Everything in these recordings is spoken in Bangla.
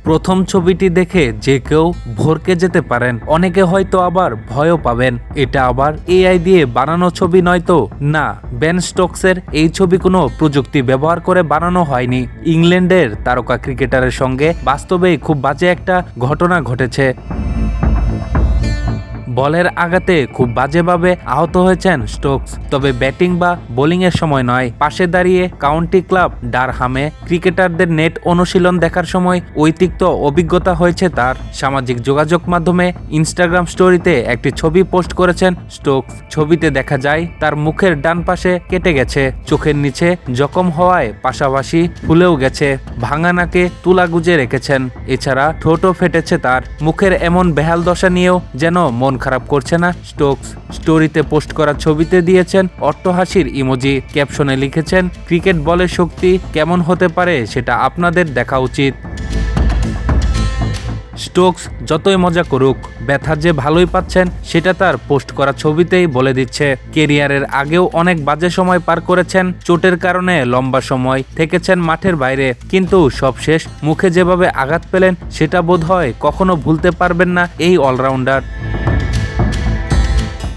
প্রথম ছবিটি দেখে যে কেউ ভরকে যেতে পারেন, অনেকে হয়তো আবার ভয়ও পাবেন। এটা আবার এআই দিয়ে বানানো ছবি নয় তো? না, বেন স্টোকসের এই ছবি কোনো প্রযুক্তি ব্যবহার করে বানানো হয়নি। ইংল্যান্ডের তারকা ক্রিকেটারের সঙ্গে বাস্তবেই খুব বাজে একটা ঘটনা ঘটেছে। বলের আঘাতে খুব বাজেভাবে আহত হয়েছেন স্টোকস, তবে ব্যাটিং বা বোলিংয়ের সময় নয়। পাশে দাঁড়িয়ে কাউন্টি ক্লাব ডারহামে ক্রিকেটারদের নেট অনুশীলন দেখার সময় ঐতিহ্য অভিজ্ঞতা হয়েছে তার। সামাজিক যোগাযোগ মাধ্যমে ইনস্টাগ্রাম স্টোরিতে একটি ছবি পোস্ট করেছেন স্টোকস। ছবিতে দেখা যায় তার মুখের ডান পাশে কেটে গেছে, চোখের নিচে জখম হওয়ায় পাশাপাশি ফুলেও গেছে, ভাঙা নাকে তুলা গুজে রেখেছেন। এছাড়া ঠোঁটও ফেটেছে তার। মুখের এমন বেহাল দশা নিয়েও যেন মন খারাপ করছে না স্টোকস। স্টোরিতে পোস্ট করা ছবিতে দিয়েছেন অট্টহাসির ইমোজি, ক্যাপশনে লিখেছেন, ক্রিকেট বলের শক্তি কেমন হতে পারে সেটা আপনাদের দেখা উচিত। স্টোকস যতই মজা করুক, ব্যথা যে ভালোই পাচ্ছেন সেটা তার পোস্ট করা ছবিতেই বলে দিচ্ছে। কেরিয়ারের আগেও অনেক বাজে সময় পার করেছেন, চোটের কারণে লম্বা সময় থেকেছেন মাঠের বাইরে, কিন্তু সবশেষ মুখে যেভাবে আঘাত পেলেন সেটা বোধহয় কখনো ভুলতে পারবেন না এই অলরাউন্ডার।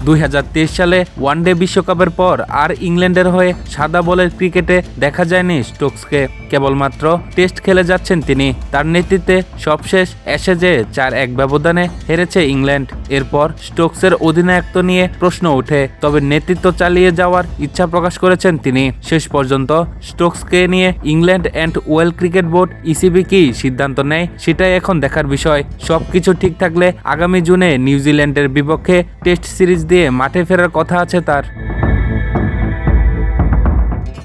2023 সালে ওয়ানডে বিশ্বকাপের পর আর ইংল্যান্ডের হয়ে সাদা বলের ক্রিকেটে দেখা যায়নি স্টোকসকে। কেবলমাত্র টেস্ট খেলে যাচ্ছেন তিনি। তার নেতৃত্বে সবশেষ অ্যাশেজে 4-1 ব্যবধানে হেরেছে ইংল্যান্ড। এরপর স্টোকসের অধিনায়কত্ব নিয়ে প্রশ্ন ওঠে, তবে নেতৃত্ব চালিয়ে যাওয়ার ইচ্ছা প্রকাশ করেছেন তিনি। শেষ পর্যন্ত স্টোকসকে নিয়ে England and well cricket board ECB কি সিদ্ধান্ত নেয় সেটাই এখন দেখার বিষয়। সবকিছু ঠিক থাকলে আগামী জুনে নিউজিল্যান্ডের বিপক্ষে টেস্ট সিরিজ দিয়ে মাঠে ফেরার কথা আছে তার।